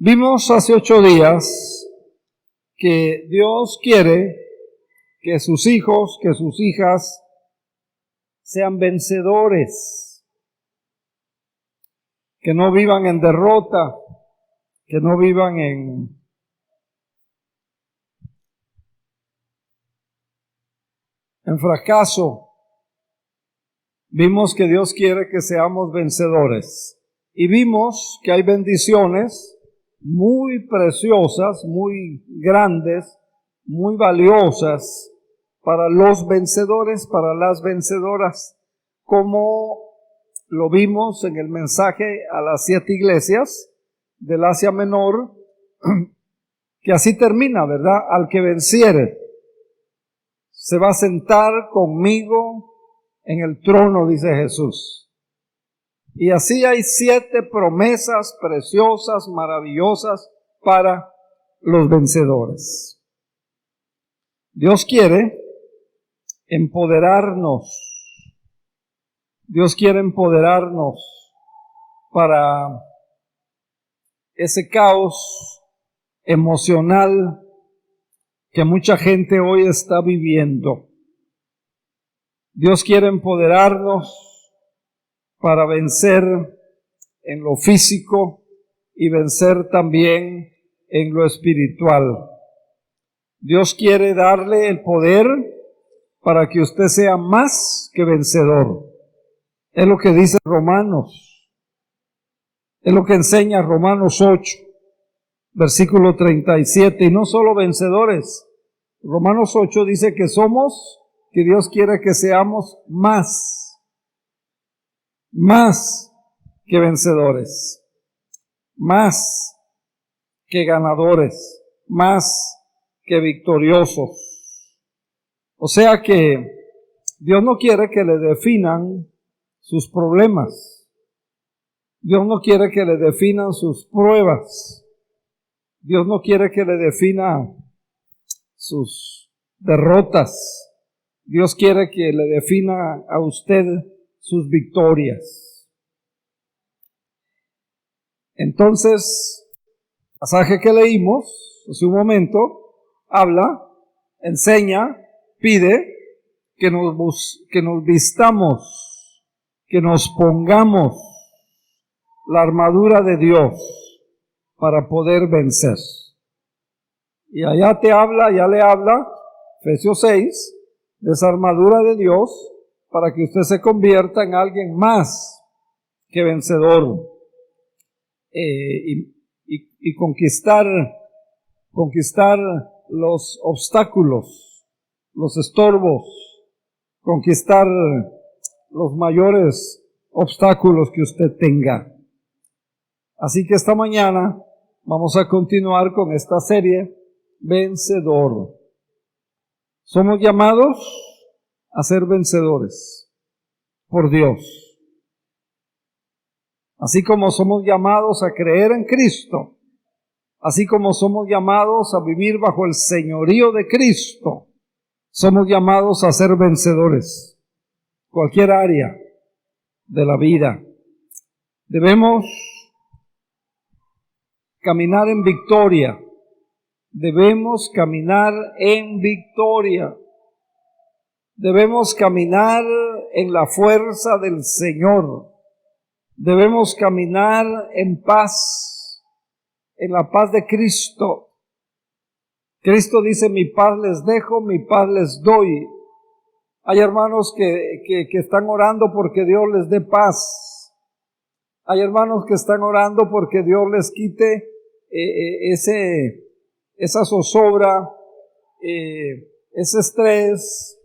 Vimos hace 8 días que Dios quiere que sus hijos, que sus hijas sean vencedores, que no vivan en derrota, que no vivan en fracaso. Vimos que Dios quiere que seamos vencedores y vimos que hay bendiciones muy preciosas, muy grandes, muy valiosas para los vencedores, para las vencedoras, como lo vimos en el mensaje a las 7 iglesias del Asia Menor, que así termina, ¿verdad? Al que venciere se va a sentar conmigo en el trono, dice Jesús. Y así hay 7 promesas preciosas, maravillosas para los vencedores. Dios quiere empoderarnos. Dios quiere empoderarnos para ese caos emocional que mucha gente hoy está viviendo. Dios quiere empoderarnos para vencer en lo físico y vencer también en lo espiritual. Dios quiere darle el poder para que usted sea más que vencedor. Es lo que dice Romanos. Es lo que enseña Romanos 8, versículo 37. Y no solo vencedores. Romanos 8 dice que Dios quiere que seamos más que vencedores, más que ganadores, más que victoriosos. O sea que Dios no quiere que le definan sus problemas. Dios no quiere que le definan sus pruebas. Dios no quiere que le defina sus derrotas. Dios quiere que le defina a usted sus victorias. Entonces, el pasaje que leímos hace un momento habla, enseña, pide que nos vistamos, que nos pongamos la armadura de Dios para poder vencer. Y allá le habla, Efesios 6, de esa armadura de Dios para que usted se convierta en alguien más que vencedor y conquistar los obstáculos, los estorbos, conquistar los mayores obstáculos que usted tenga. Así que esta mañana vamos a continuar con esta serie, Vencedor. Somos llamados a ser vencedores por Dios. Así como somos llamados a creer en Cristo, así como somos llamados a vivir bajo el señorío de Cristo, somos llamados a ser vencedores. Cualquier área de la vida. Debemos caminar en victoria. Debemos caminar en victoria. Debemos caminar en la fuerza del Señor. Debemos caminar en paz, en la paz de Cristo. Cristo dice, mi paz les dejo, mi paz les doy. Hay hermanos que están orando porque Dios les dé paz. Hay hermanos que están orando porque Dios les quite esa zozobra, ese estrés,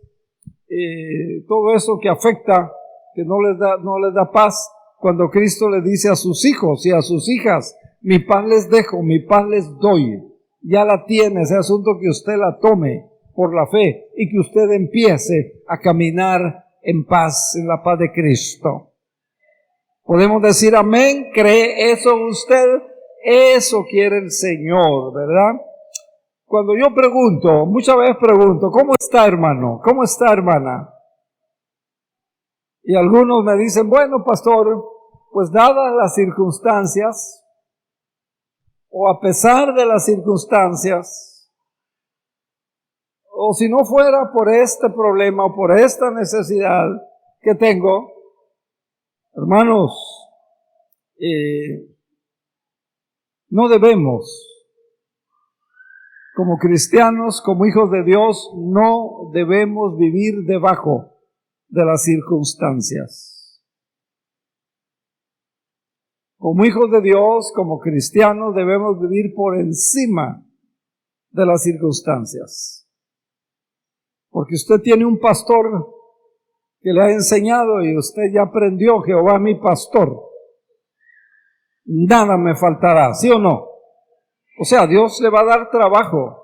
todo eso que afecta, que no les da paz, cuando Cristo le dice a sus hijos y a sus hijas, mi paz les dejo, mi paz les doy. Ya la tiene, ese asunto que usted la tome por la fe y que usted empiece a caminar en paz, en la paz de Cristo. Podemos decir amén, ¿cree eso usted? Eso quiere el Señor, ¿verdad? Cuando yo pregunto, muchas veces pregunto, ¿cómo está, hermano? ¿Cómo está, hermana? Y algunos me dicen, bueno, pastor, pues dadas las circunstancias, o a pesar de las circunstancias, o si no fuera por este problema o por esta necesidad que tengo, hermanos, no debemos, como cristianos, como hijos de Dios, no debemos vivir debajo de las circunstancias. Como hijos de Dios, como cristianos, debemos vivir por encima de las circunstancias. Porque usted tiene un pastor que le ha enseñado y usted ya aprendió: Jehová mi pastor, nada me faltará, ¿sí o no? O sea, Dios le va a dar trabajo,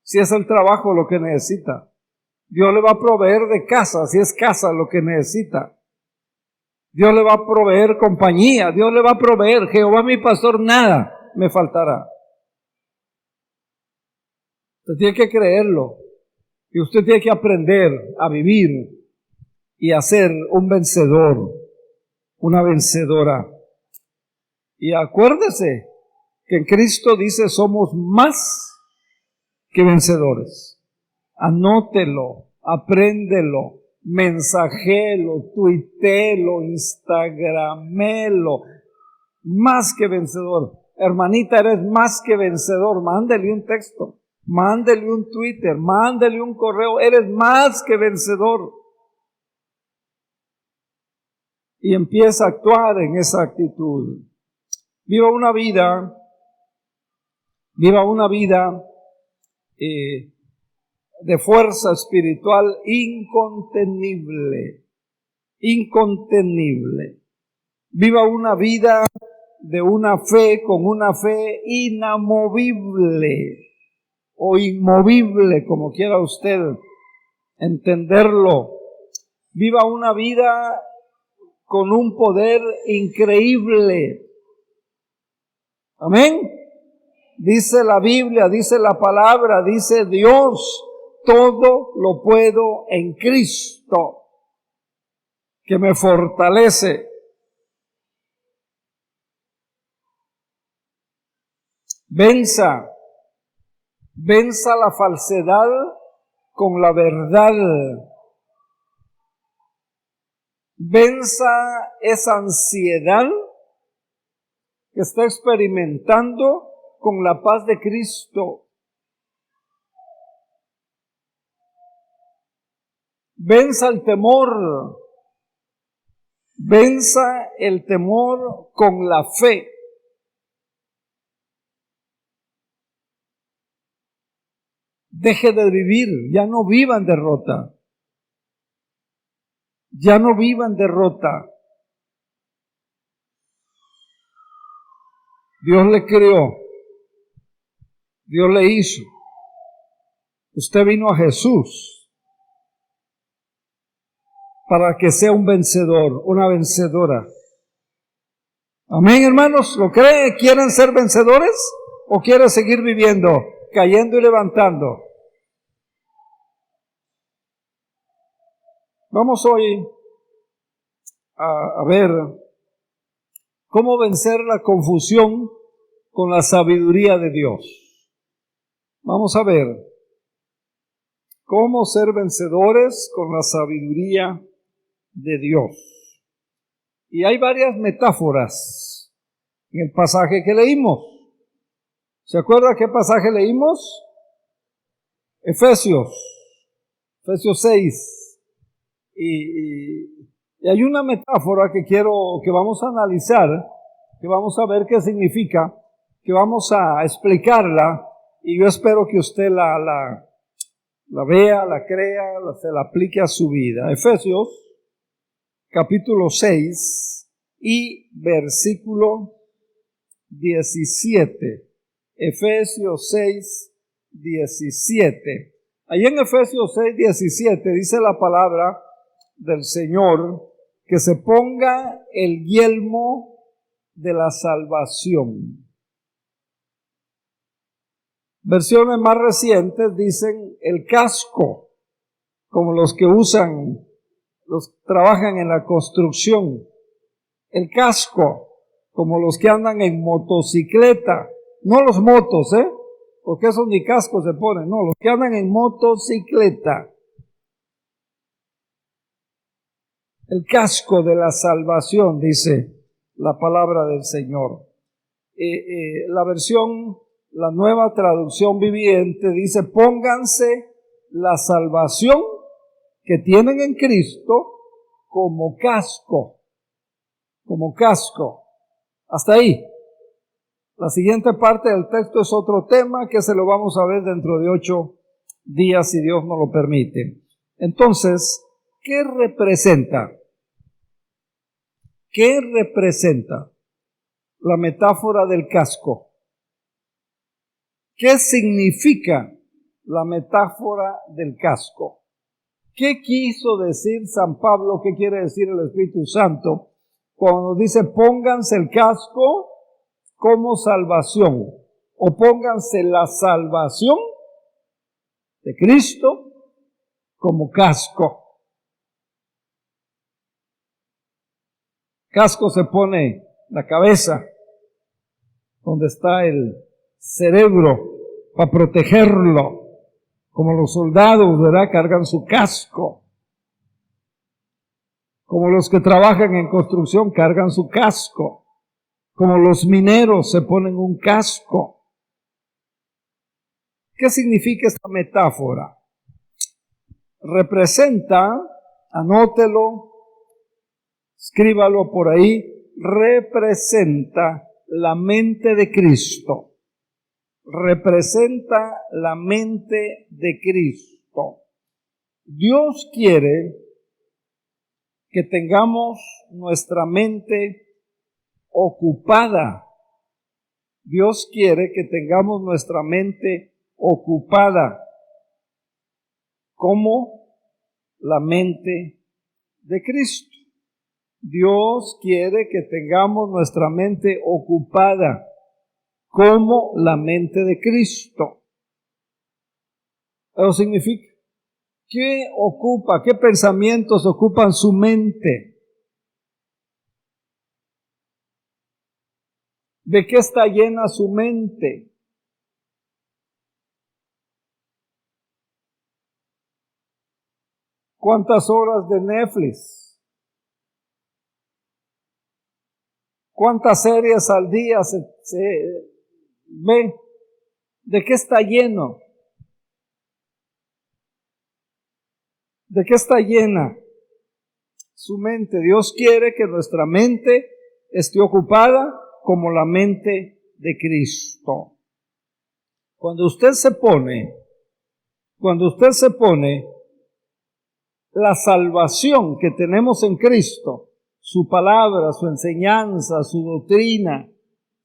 si es el trabajo lo que necesita. Dios le va a proveer de casa, si es casa lo que necesita. Dios le va a proveer compañía, Dios le va a proveer. Jehová mi pastor, nada me faltará. Usted tiene que creerlo y usted tiene que aprender a vivir y a ser un vencedor, una vencedora. Y acuérdese que en Cristo dice: somos más que vencedores. Anótelo, apréndelo, mensajelo, tuitelo, instagramelo. Más que vencedor. Hermanita, eres más que vencedor. Mándele un texto, mándele un Twitter, mándele un correo. Eres más que vencedor. Y empieza a actuar en esa actitud. Viva una vida de fuerza espiritual incontenible. Viva una vida de una fe, con una fe inamovible o inmovible, como quiera usted entenderlo. Viva una vida con un poder increíble. Amén. Dice la Biblia, dice la palabra, dice Dios: todo lo puedo en Cristo, que me fortalece. Venza la falsedad con la verdad. Venza esa ansiedad que está experimentando con la paz de Cristo. Venza el temor. Venza el temor con la fe. Deje de vivir, ya no viva en derrota. Ya no viva en derrota. Dios le creó. Dios le hizo. Usted vino a Jesús para que sea un vencedor, una vencedora. Amén, hermanos. ¿Lo cree? ¿Quieren ser vencedores o quieren seguir viviendo, cayendo y levantando? Vamos hoy a ver cómo vencer la confusión con la sabiduría de Dios. Vamos a ver cómo ser vencedores con la sabiduría de Dios. Y hay varias metáforas en el pasaje que leímos. ¿Se acuerda qué pasaje leímos? Efesios 6. Y hay una metáfora que vamos a analizar, que vamos a ver qué significa, que vamos a explicarla, y yo espero que usted la vea, la crea, se la aplique a su vida. Efesios capítulo 6 y versículo 17. Efesios 6, 17. Allí en Efesios 6, 17 dice la palabra del Señor que se ponga el yelmo de la salvación. Versiones más recientes dicen el casco, como los que trabajan en la construcción. El casco, como los que andan en motocicleta, no los motos, porque esos ni casco se ponen, no, los que andan en motocicleta. El casco de la salvación, dice la palabra del Señor. La nueva traducción viviente dice, pónganse la salvación que tienen en Cristo como casco. Como casco. Hasta ahí. La siguiente parte del texto es otro tema que se lo vamos a ver dentro de 8 días, si Dios nos lo permite. Entonces, ¿qué representa? ¿Qué representa la metáfora del casco? ¿Qué significa la metáfora del casco? ¿Qué quiso decir San Pablo? ¿Qué quiere decir el Espíritu Santo cuando dice pónganse el casco como salvación? O pónganse la salvación de Cristo como casco. Casco se pone la cabeza, donde está el cerebro, para protegerlo. Como los soldados, ¿verdad? Cargan su casco. Como los que trabajan en construcción cargan su casco. Como los mineros se ponen un casco. ¿Qué significa esta metáfora? Representa, anótelo, escríbalo por ahí, representa la mente de Cristo. Representa la mente de Cristo. Dios quiere que tengamos nuestra mente ocupada. Dios quiere que tengamos nuestra mente ocupada como la mente de Cristo. Dios quiere que tengamos nuestra mente ocupada como la mente de Cristo. Eso significa, ¿qué ocupa? ¿Qué pensamientos ocupan su mente? ¿De qué está llena su mente? ¿Cuántas horas de Netflix? ¿Cuántas series al día se ve? ¿De qué está lleno? ¿De qué está llena su mente? Dios quiere que nuestra mente esté ocupada como la mente de Cristo. Cuando usted se pone la salvación que tenemos en Cristo, su palabra, su enseñanza, su doctrina,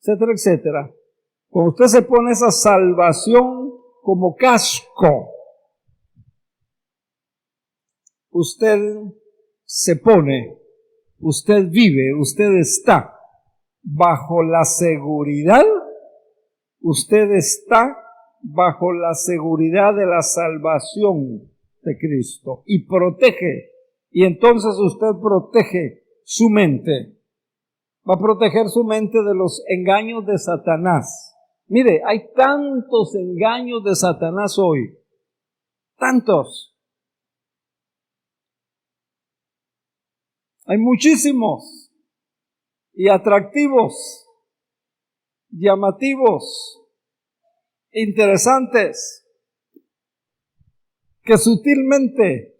etcétera, etcétera, cuando usted se pone esa salvación como casco, usted vive, usted está bajo la seguridad, de la salvación de Cristo y protege, y entonces usted protege su mente, va a proteger su mente de los engaños de Satanás. Mire, hay tantos engaños de Satanás hoy, tantos. Hay muchísimos y atractivos, llamativos, interesantes, que sutilmente,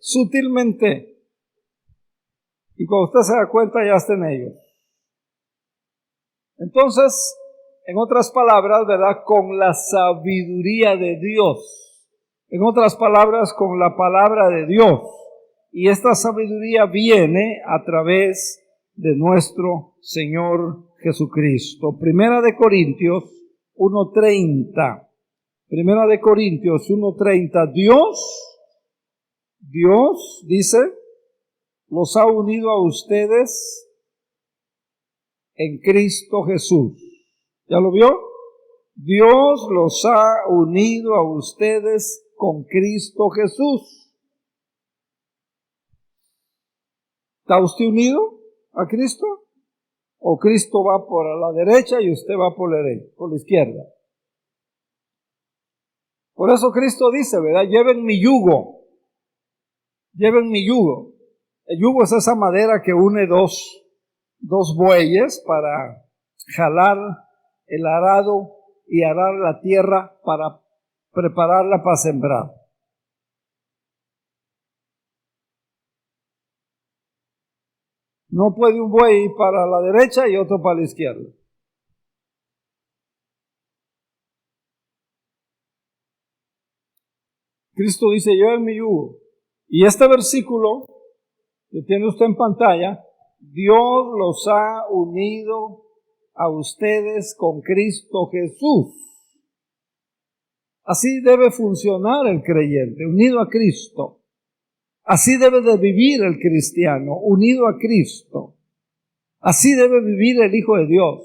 y cuando usted se da cuenta ya está en ellos. Entonces, en otras palabras, ¿verdad? Con la sabiduría de Dios. En otras palabras, con la palabra de Dios. Y esta sabiduría viene a través de nuestro Señor Jesucristo. Primera de Corintios 1:30. Primera de Corintios 1:30. Dios dice, los ha unido a ustedes en Cristo Jesús. ¿Ya lo vio? Dios los ha unido a ustedes con Cristo Jesús. ¿Está usted unido a Cristo? ¿O Cristo va por la derecha y usted va por la izquierda? Por eso Cristo dice, ¿verdad? Lleven mi yugo. Lleven mi yugo. El yugo es esa madera que une dos bueyes para jalar el arado y arar la tierra para prepararla para sembrar. No puede un buey ir para la derecha y otro para la izquierda. Cristo dice, lleven mi yugo. Y este versículo que tiene usted en pantalla, Dios los ha unido a ustedes con Cristo Jesús. Así debe funcionar el creyente, unido a Cristo. Así debe de vivir el cristiano, unido a Cristo. Así debe vivir el Hijo de Dios.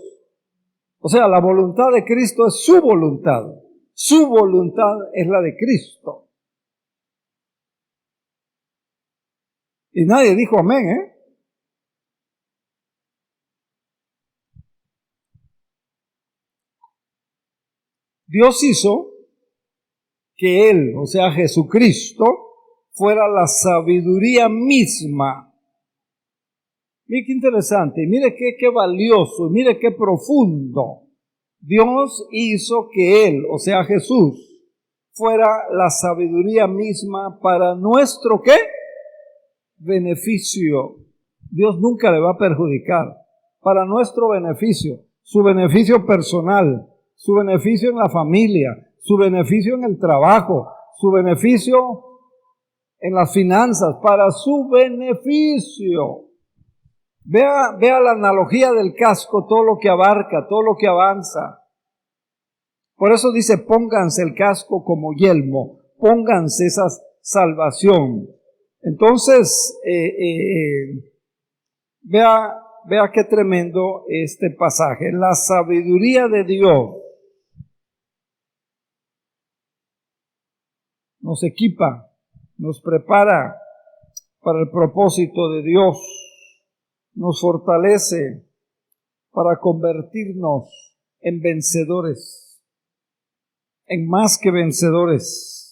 O sea, la voluntad de Cristo es su voluntad. Su voluntad es la de Cristo. Y nadie dijo amén, ¿eh? Dios hizo que Él, o sea, Jesucristo, fuera la sabiduría misma. Mire qué interesante, y mire qué valioso, y mire qué profundo. Dios hizo que Él, o sea, Jesús, fuera la sabiduría misma para nuestro, ¿qué? Beneficio. Dios nunca le va a perjudicar. Para nuestro beneficio, su beneficio personal, su beneficio en la familia, su beneficio en el trabajo, su beneficio en las finanzas, para su beneficio. Vea la analogía del casco, todo lo que abarca, todo lo que avanza. Por eso dice, pónganse el casco como yelmo, pónganse esa salvación. Entonces, vea qué tremendo este pasaje. La sabiduría de Dios nos equipa, nos prepara para el propósito de Dios, nos fortalece para convertirnos en vencedores, en más que vencedores,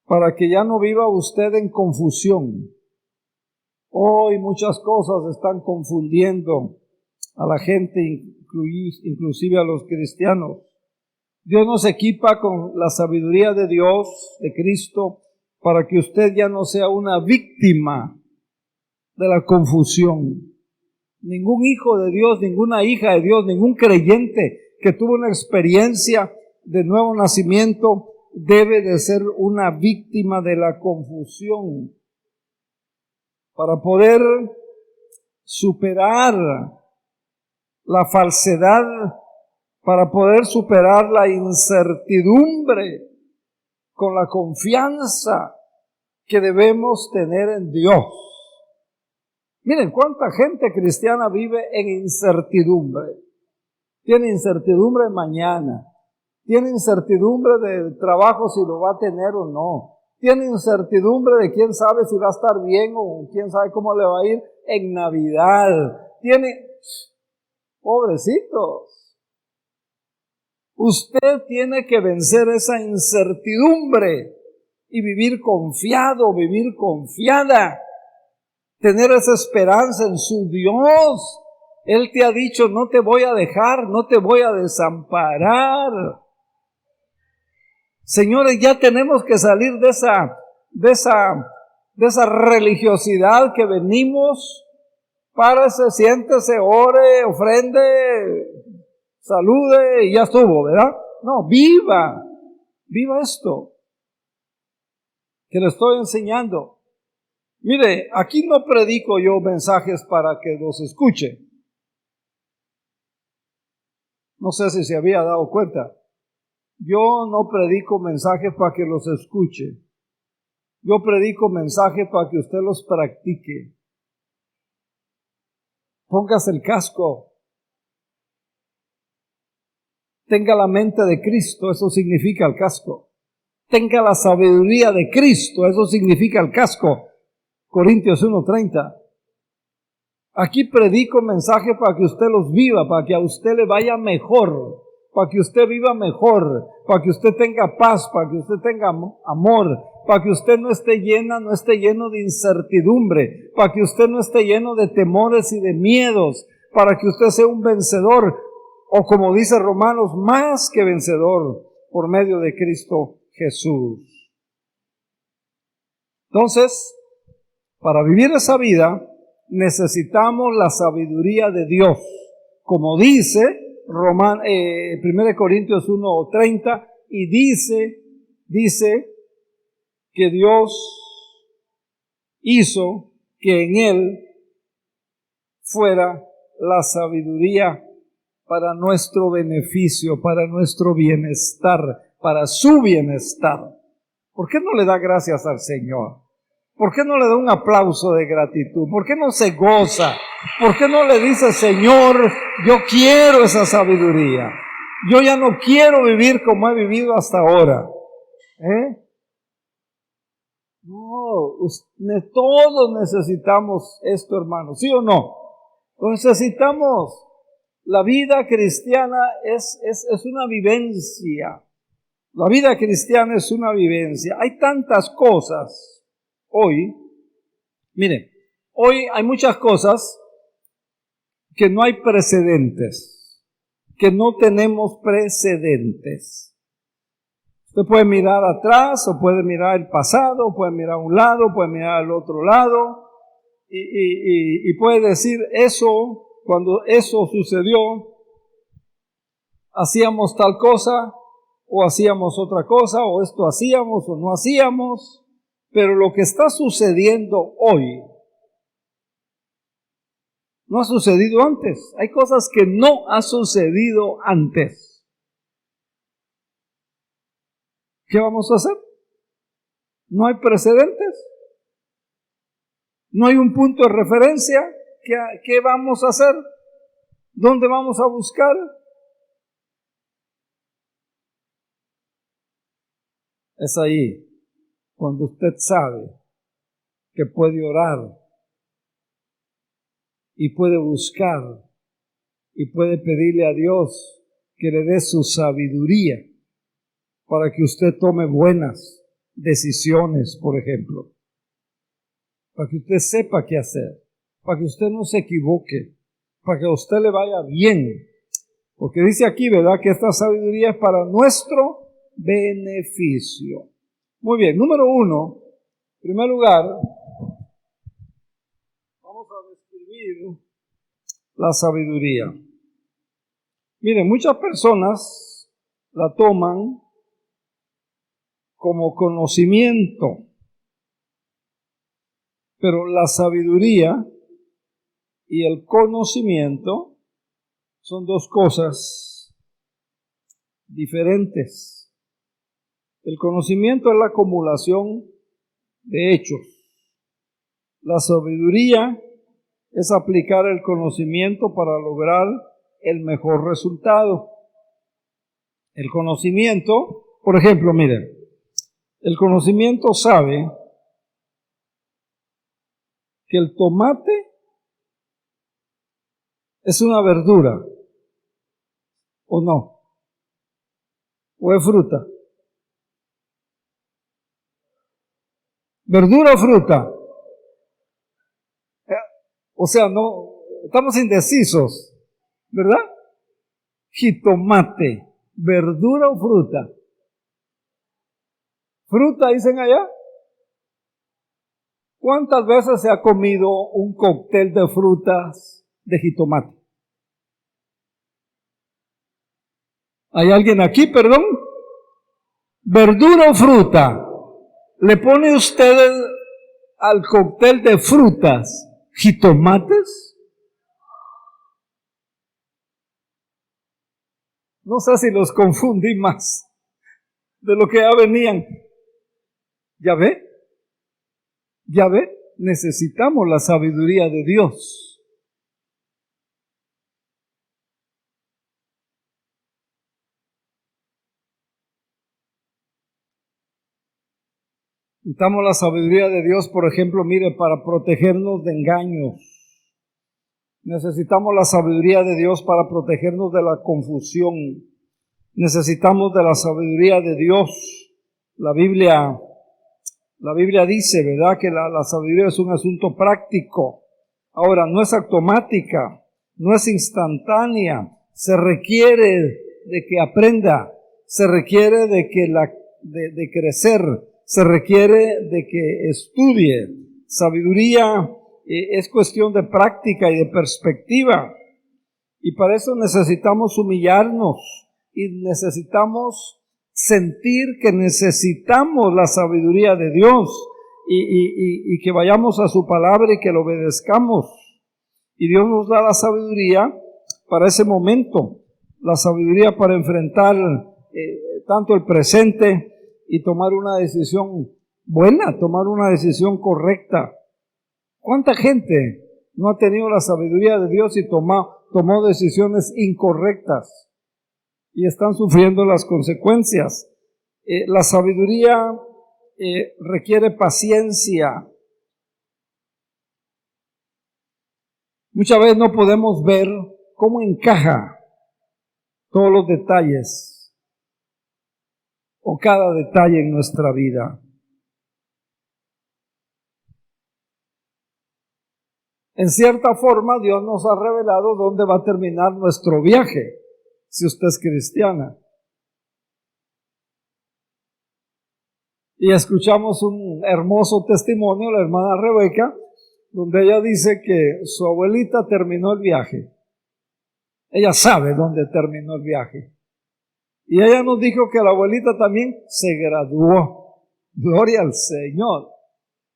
para que ya no viva usted en confusión. Hoy muchas cosas están confundiendo a la gente, inclusive a los cristianos. Dios nos equipa con la sabiduría de Dios, de Cristo, para que usted ya no sea una víctima de la confusión. Ningún hijo de Dios, ninguna hija de Dios, ningún creyente que tuvo una experiencia de nuevo nacimiento debe de ser una víctima de la confusión. Para poder superar la falsedad, para poder superar la incertidumbre con la confianza que debemos tener en Dios. Miren cuánta gente cristiana vive en incertidumbre. Tiene incertidumbre mañana. Tiene incertidumbre del trabajo si lo va a tener o no. Tiene incertidumbre de quién sabe si va a estar bien o quién sabe cómo le va a ir en Navidad. Pobrecitos. Usted tiene que vencer esa incertidumbre y vivir confiado, vivir confiada. Tener esa esperanza en su Dios. Él te ha dicho, no te voy a dejar, no te voy a desamparar. Señores, ya tenemos que salir de esa religiosidad que venimos. Párese, siéntese, ore, ofrende, salude y ya estuvo, ¿verdad? No, viva esto que le estoy enseñando. Mire, aquí no predico yo mensajes para que los escuche. No sé si se había dado cuenta. Yo no predico mensajes para que los escuche. Yo predico mensajes para que usted los practique. Póngase el casco. Tenga la mente de Cristo, eso significa el casco. Tenga la sabiduría de Cristo, eso significa el casco. Corintios 1:30. Aquí predico mensajes para que usted los viva, para que a usted le vaya mejor, para que usted viva mejor, para que usted tenga paz, para que usted tenga amor, para que usted no esté lleno de incertidumbre, para que usted no esté lleno de temores y de miedos, para que usted sea un vencedor, o como dice Romanos, más que vencedor por medio de Cristo Jesús. Entonces, para vivir esa vida, necesitamos la sabiduría de Dios. Como dice 1 Corintios 1:30, y dice que Dios hizo que en Él fuera la sabiduría para nuestro beneficio, para nuestro bienestar, para su bienestar. ¿Por qué no le da gracias al Señor? ¿Por qué no le da un aplauso de gratitud? ¿Por qué no se goza? ¿Por qué no le dice, Señor, yo quiero esa sabiduría? Yo ya no quiero vivir como he vivido hasta ahora. No, todos necesitamos esto, hermanos, ¿sí o no? Lo necesitamos. La vida cristiana es una vivencia. La vida cristiana es una vivencia. Hay tantas cosas hoy. Miren, hoy hay muchas cosas que no hay precedentes, que no tenemos precedentes. Usted puede mirar atrás, o puede mirar el pasado, puede mirar a un lado, puede mirar al otro lado, y puede decir eso. Cuando eso sucedió, hacíamos tal cosa, o hacíamos otra cosa, o esto hacíamos o no hacíamos, pero lo que está sucediendo hoy no ha sucedido antes. Hay cosas que no han sucedido antes. ¿Qué vamos a hacer? No hay precedentes. No hay un punto de referencia. ¿Qué vamos a hacer? ¿Dónde vamos a buscar? Es ahí cuando usted sabe que puede orar y puede buscar y puede pedirle a Dios que le dé su sabiduría para que usted tome buenas decisiones, por ejemplo, para que usted sepa qué hacer, para que usted no se equivoque, para que a usted le vaya bien. Porque dice aquí, ¿verdad?, que esta sabiduría es para nuestro beneficio. Muy bien, número 1, en primer lugar, vamos a describir la sabiduría. Miren, muchas personas la toman como conocimiento, pero la sabiduría y el conocimiento son dos cosas diferentes. El conocimiento es la acumulación de hechos. La sabiduría es aplicar el conocimiento para lograr el mejor resultado. El conocimiento, por ejemplo, miren, el conocimiento sabe que el tomate es una verdura, ¿o no? ¿O es fruta? ¿Verdura o fruta? O sea, no, estamos indecisos, ¿verdad? Jitomate, ¿verdura o fruta? ¿Fruta dicen allá? ¿Cuántas veces se ha comido un cóctel de frutas de jitomate? ¿Hay alguien aquí, perdón? ¿Verdura o fruta? ¿Le pone usted al cóctel de frutas jitomates? No sé si los confundí más de lo que ya venían. ¿Ya ve? ¿Ya ve? Necesitamos la sabiduría de Dios. Necesitamos la sabiduría de Dios, por ejemplo, mire, para protegernos de engaños. Necesitamos la sabiduría de Dios para protegernos de la confusión. Necesitamos de la sabiduría de Dios. La Biblia dice, ¿verdad?, que la sabiduría es un asunto práctico. Ahora, no es automática, no es instantánea. Se requiere de que aprenda, se requiere de crecer, se requiere de que estudie. Sabiduría es cuestión de práctica y de perspectiva. Y para eso necesitamos humillarnos y necesitamos sentir que necesitamos la sabiduría de Dios y que vayamos a su palabra y que lo obedezcamos. Y Dios nos da la sabiduría para ese momento, la sabiduría para enfrentar tanto el presente y tomar una decisión buena, tomar una decisión correcta. ¿Cuánta gente no ha tenido la sabiduría de Dios y tomó decisiones incorrectas y están sufriendo las consecuencias? La sabiduría requiere paciencia. Muchas veces no podemos ver cómo encaja todos los detalles o cada detalle en nuestra vida. En cierta forma, Dios nos ha revelado dónde va a terminar nuestro viaje, si usted es cristiana. Y escuchamos un hermoso testimonio, la hermana Rebeca, donde ella dice que su abuelita terminó el viaje. Ella sabe dónde terminó el viaje. Y ella nos dijo que la abuelita también se graduó. Gloria al Señor.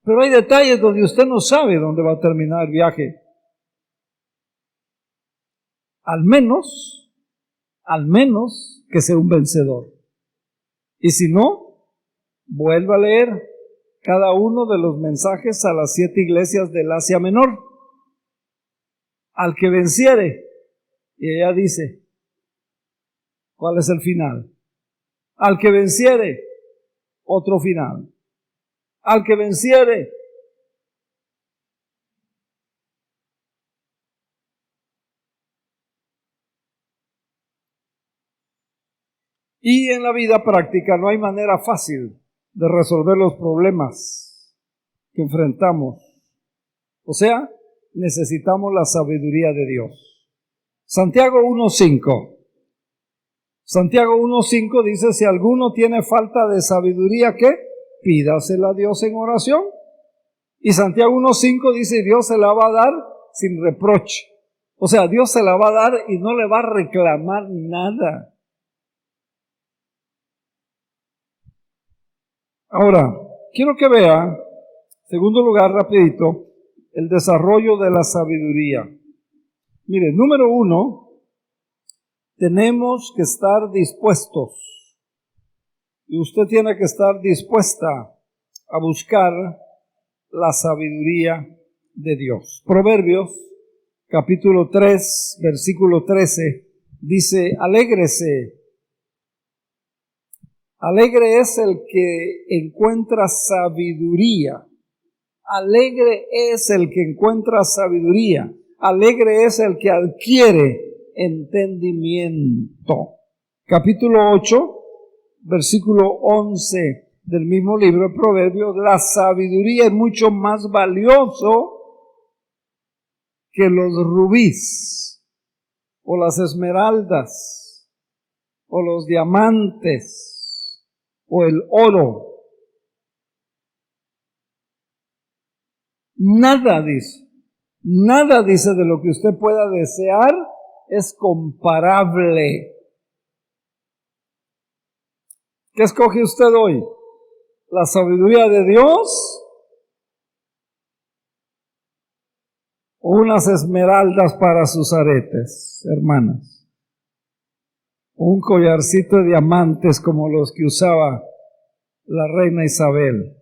Pero hay detalles donde usted no sabe dónde va a terminar el viaje. Al menos que sea un vencedor. Y si no, vuelva a leer cada uno de los mensajes a las 7 iglesias del Asia Menor. Al que venciere. Y ella dice, ¿cuál es el final? Al que venciere, otro final. Al que venciere. Y en la vida práctica no hay manera fácil de resolver los problemas que enfrentamos. O sea, necesitamos la sabiduría de Dios. Santiago 1:5. Santiago 1:5 dice, si alguno tiene falta de sabiduría, ¿qué? Pídasela a Dios en oración. Y Santiago 1:5 dice, Dios se la va a dar sin reproche. O sea, Dios se la va a dar y no le va a reclamar nada. Ahora, quiero que vea, segundo lugar, rapidito, el desarrollo de la sabiduría. Mire, número 1, tenemos que estar dispuestos. Y usted tiene que estar dispuesta a buscar la sabiduría de Dios. Proverbios, capítulo 3, versículo 13, dice, alégrese. Alegre es el que encuentra sabiduría. Alegre es el que encuentra sabiduría. Alegre es el que adquiere entendimiento. Capítulo 8, versículo 11 del mismo libro de Proverbios. La sabiduría es mucho más valioso que los rubíes, o las esmeraldas, o los diamantes, o el oro. Nada dice de lo que usted pueda desear es comparable. ¿Qué escoge usted hoy? ¿La sabiduría de Dios o unas esmeraldas para sus aretes, hermanas? Un collarcito de diamantes como los que usaba la reina Isabel.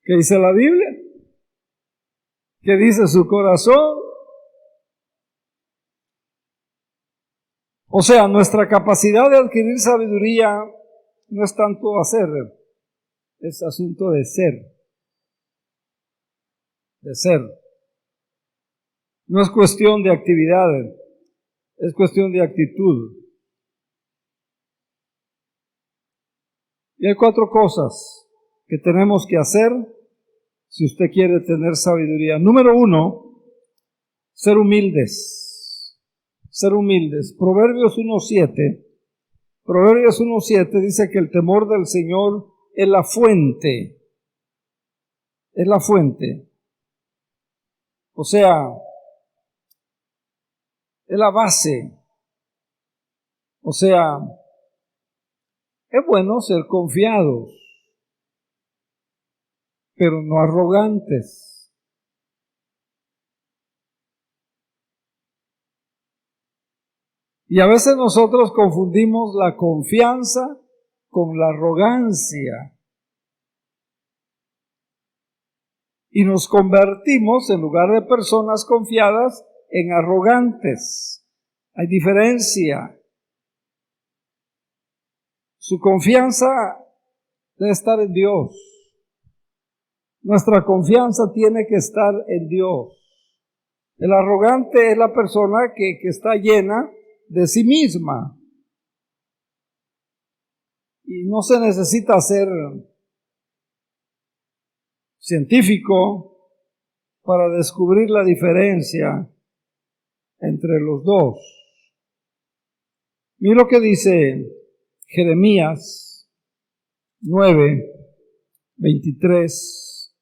¿Qué dice la Biblia? ¿Qué dice su corazón? O sea, nuestra capacidad de adquirir sabiduría no es tanto hacer, es asunto de ser. De ser. No es cuestión de actividades, es cuestión de actitud. Y hay 4 cosas que tenemos que hacer si usted quiere tener sabiduría. Número 1, ser humildes. Ser humildes. Proverbios 1:7 dice que el temor del Señor es la fuente. Es la fuente. O sea, es la base. O sea, es bueno ser confiados, pero no arrogantes. Y a veces nosotros confundimos la confianza con la arrogancia. Y nos convertimos, en lugar de personas confiadas, en arrogantes. Hay diferencia. Su confianza debe estar en Dios. Nuestra confianza tiene que estar en Dios. El arrogante es la persona que está llena de sí misma. Y no se necesita ser científico para descubrir la diferencia entre los dos. Mira lo que dice Jeremías 9:23.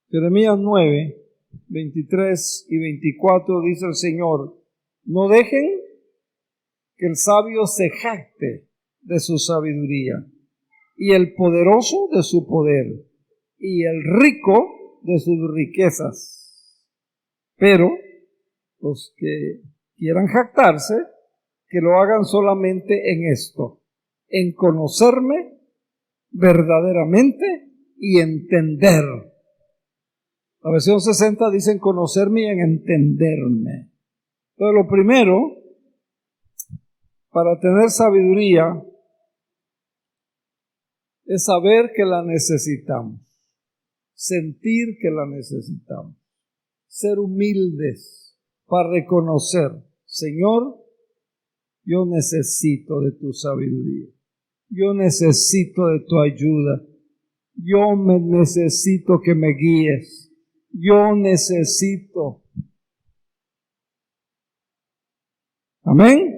Jeremías 9:23 y 24 dice el Señor: no dejen que el sabio se jacte de su sabiduría, y el poderoso de su poder, y el rico de sus riquezas. Pero los que quieran jactarse, que lo hagan solamente en esto, en conocerme verdaderamente y entender. La versión 60 dice en conocerme y en entenderme. Entonces, lo primero, para tener sabiduría, es saber que la necesitamos, sentir que la necesitamos, ser humildes para reconocer: Señor, yo necesito de tu sabiduría, yo necesito de tu ayuda, yo necesito que me guíes, yo necesito. Amén.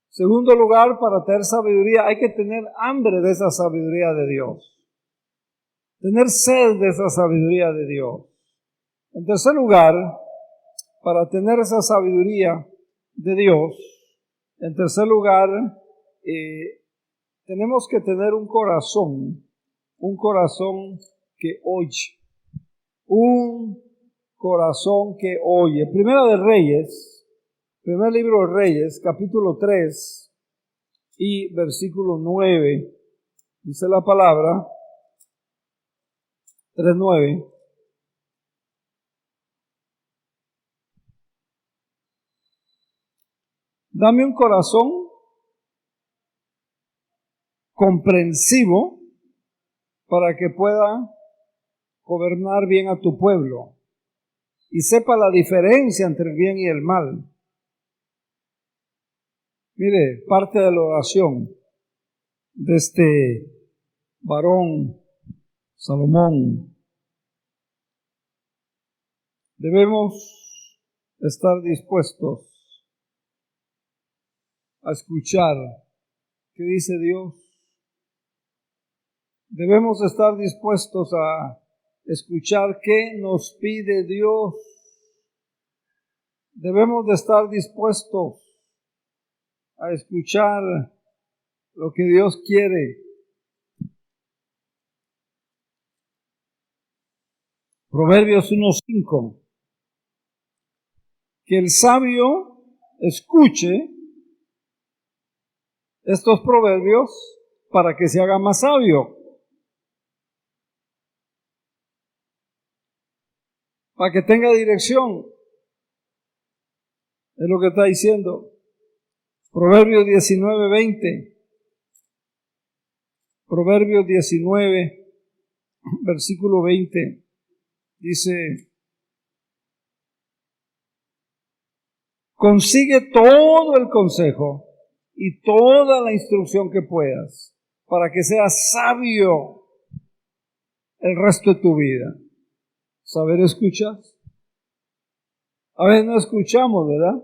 Segundo lugar, para tener sabiduría hay que tener hambre de esa sabiduría de Dios. Tener sed de esa sabiduría de Dios. En tercer lugar, para tener esa sabiduría de Dios, en tercer lugar, tenemos que tener un corazón que oye. Un corazón que oye. Primera de Reyes, primer libro de Reyes, capítulo 3 y versículo 9, dice la palabra, 3:9. Dame un corazón comprensivo para que pueda gobernar bien a tu pueblo y sepa la diferencia entre el bien y el mal. Mire, parte de la oración de este varón Salomón. Debemos estar dispuestos a escuchar qué dice Dios. Debemos estar dispuestos a escuchar qué nos pide Dios. Debemos de estar dispuestos a escuchar lo que Dios quiere. Proverbios 1:5. Que el sabio escuche estos proverbios para que se haga más sabio. Para que tenga dirección. Es lo que está diciendo. Proverbios 19:20. Proverbios 19, versículo 20. Dice, consigue todo el consejo y toda la instrucción que puedas para que seas sabio el resto de tu vida. ¿Saber escuchas? A veces no escuchamos, ¿verdad?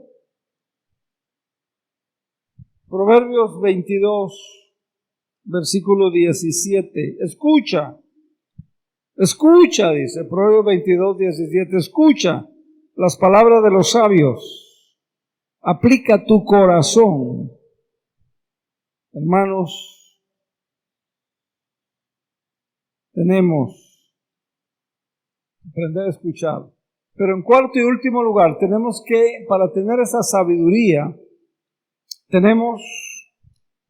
Proverbios 22, versículo 17. Escucha, dice Proverbios 22, 17. Escucha las palabras de los sabios. Aplica tu corazón. Hermanos, tenemos que aprender a escuchar. Pero en cuarto y último lugar, tenemos que, para tener esa sabiduría, tenemos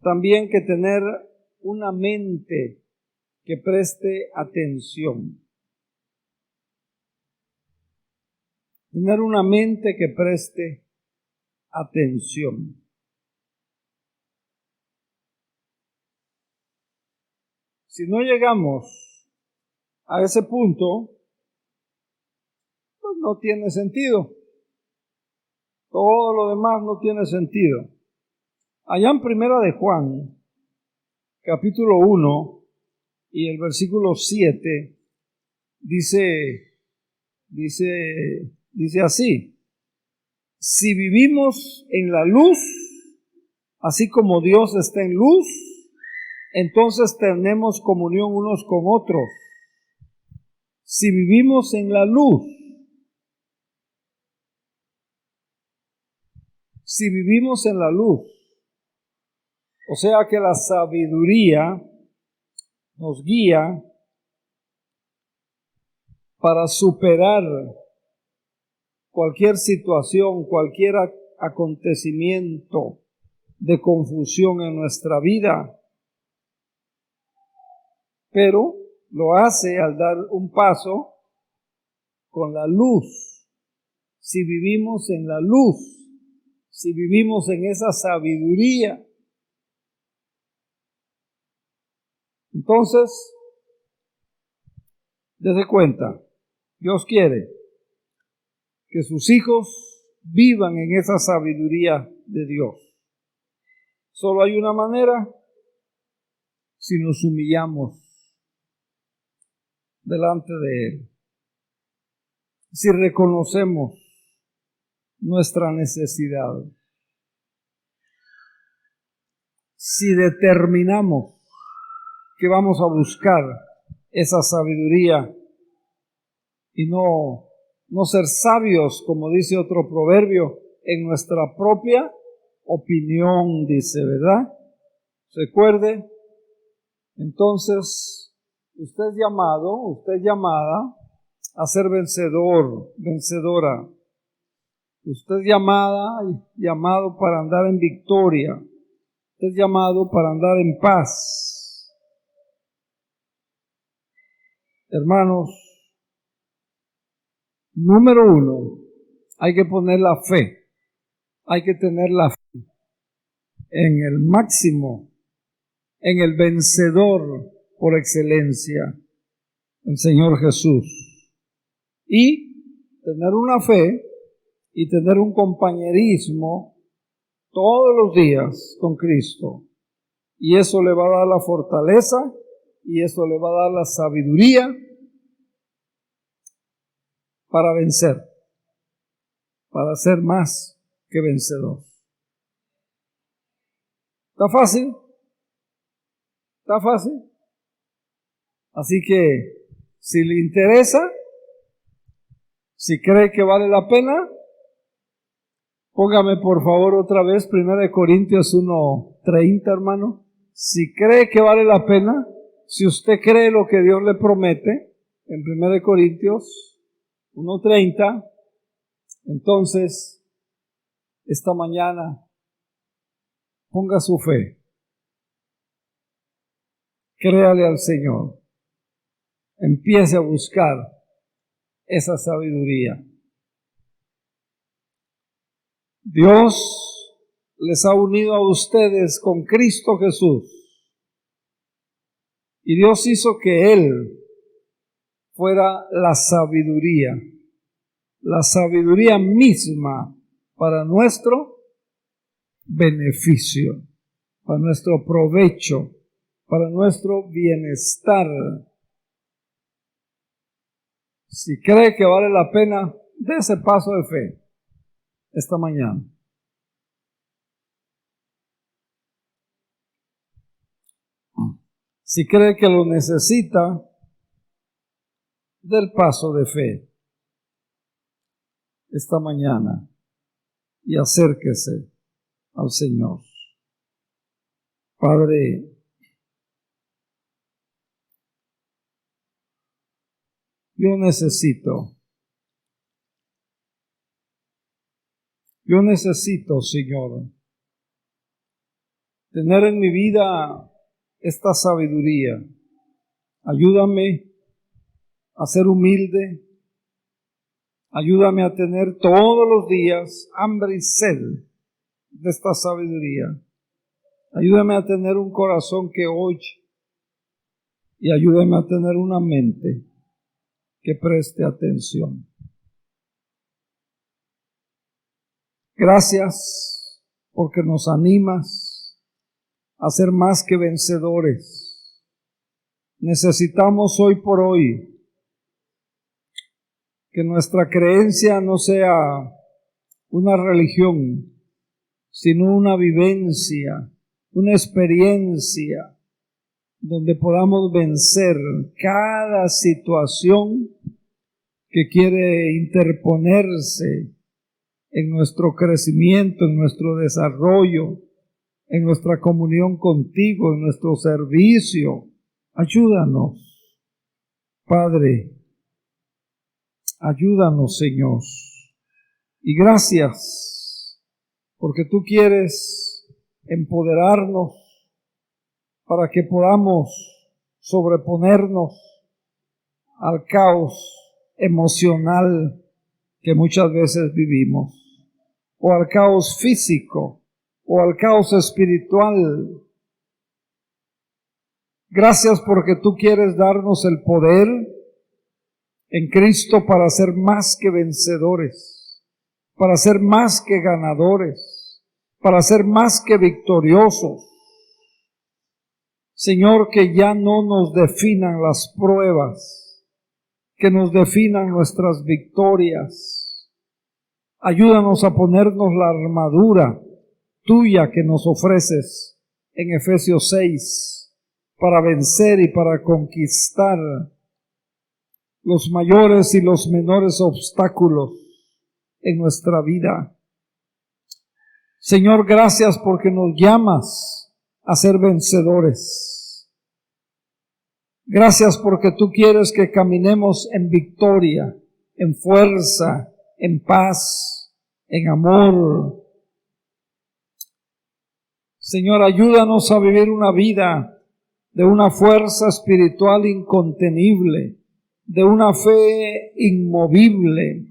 también que tener una mente que preste atención. Tener una mente que preste atención. Si no llegamos a ese punto, pues no tiene sentido. Todo lo demás no tiene sentido. Allá en Primera de Juan, capítulo 1 y el versículo 7, dice así: si vivimos en la luz, así como Dios está en luz, entonces tenemos comunión unos con otros. Si vivimos en la luz, si vivimos en la luz, o sea que la sabiduría nos guía para superar cualquier situación, cualquier acontecimiento de confusión en nuestra vida. Pero lo hace al dar un paso con la luz. Si vivimos en la luz, si vivimos en esa sabiduría, entonces, dése cuenta, Dios quiere que sus hijos vivan en esa sabiduría de Dios. Solo hay una manera: si nos humillamos delante de Él, si reconocemos nuestra necesidad, si determinamos que vamos a buscar esa sabiduría y no ser sabios, como dice otro proverbio, en nuestra propia opinión, dice, ¿verdad? Recuerde, entonces, usted es llamado, usted es llamada a ser vencedor, vencedora. Usted es llamado para andar en victoria. Usted es llamado para andar en paz. Hermanos, número uno, hay que poner la fe. Hay que tener la fe en el máximo, en el vencedor por excelencia, el Señor Jesús. Y tener una fe y tener un compañerismo todos los días con Cristo. Y eso le va a dar la fortaleza y eso le va a dar la sabiduría para vencer, para ser más que vencedor. ¿Está fácil? ¿Está fácil? Así que, si le interesa, si cree que vale la pena, póngame por favor otra vez 1 Corintios 1:30, hermano. Si cree que vale la pena, si usted cree lo que Dios le promete en 1 Corintios 1:30, entonces esta mañana ponga su fe. Créale al Señor. Empiece a buscar esa sabiduría. Dios les ha unido a ustedes con Cristo Jesús. Y Dios hizo que Él fuera la sabiduría misma para nuestro beneficio, para nuestro provecho, para nuestro bienestar. Si cree que vale la pena, dé ese paso de fe esta mañana. Si cree que lo necesita, dé el paso de fe esta mañana y acérquese al Señor. Padre, yo necesito, Señor, tener en mi vida esta sabiduría. Ayúdame a ser humilde. Ayúdame a tener todos los días hambre y sed de esta sabiduría. Ayúdame a tener un corazón que oye y ayúdame a tener una mente que preste atención. Gracias porque nos animas a ser más que vencedores. Necesitamos hoy por hoy que nuestra creencia no sea una religión, sino una vivencia, una experiencia donde podamos vencer cada situación que quiere interponerse en nuestro crecimiento, en nuestro desarrollo, en nuestra comunión contigo, en nuestro servicio. Ayúdanos, Padre. Ayúdanos, Señor. Y gracias, porque tú quieres empoderarnos para que podamos sobreponernos al caos emocional que muchas veces vivimos, o al caos físico, o al caos espiritual. Gracias porque tú quieres darnos el poder en Cristo para ser más que vencedores, para ser más que ganadores, para ser más que victoriosos. Señor, que ya no nos definan las pruebas, que nos definan nuestras victorias. Ayúdanos a ponernos la armadura tuya que nos ofreces en Efesios 6 para vencer y para conquistar los mayores y los menores obstáculos en nuestra vida. Señor, gracias porque nos llamas a ser vencedores. Gracias porque tú quieres que caminemos en victoria, en fuerza, en paz, en amor. Señor, ayúdanos a vivir una vida de una fuerza espiritual incontenible, de una fe inmovible,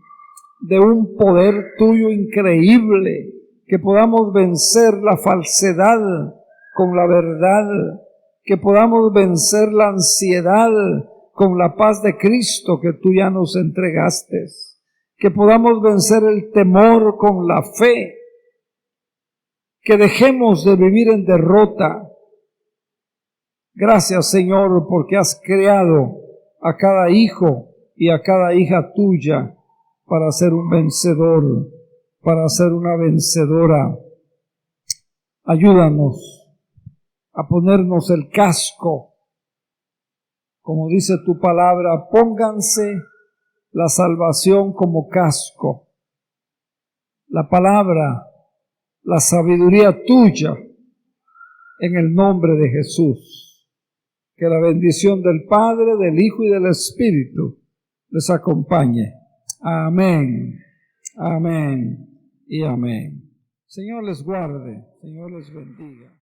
de un poder tuyo increíble, que podamos vencer la falsedad con la verdad, que podamos vencer la ansiedad con la paz de Cristo que tú ya nos entregaste, que podamos vencer el temor con la fe, que dejemos de vivir en derrota. Gracias, Señor, porque has creado a cada hijo y a cada hija tuya para ser un vencedor, para ser una vencedora. Ayúdanos a ponernos el casco. Como dice tu palabra, pónganse la salvación como casco. La palabra, la sabiduría tuya, en el nombre de Jesús. Que la bendición del Padre, del Hijo y del Espíritu les acompañe. Amén, amén y amén. Señor les guarde, Señor les bendiga.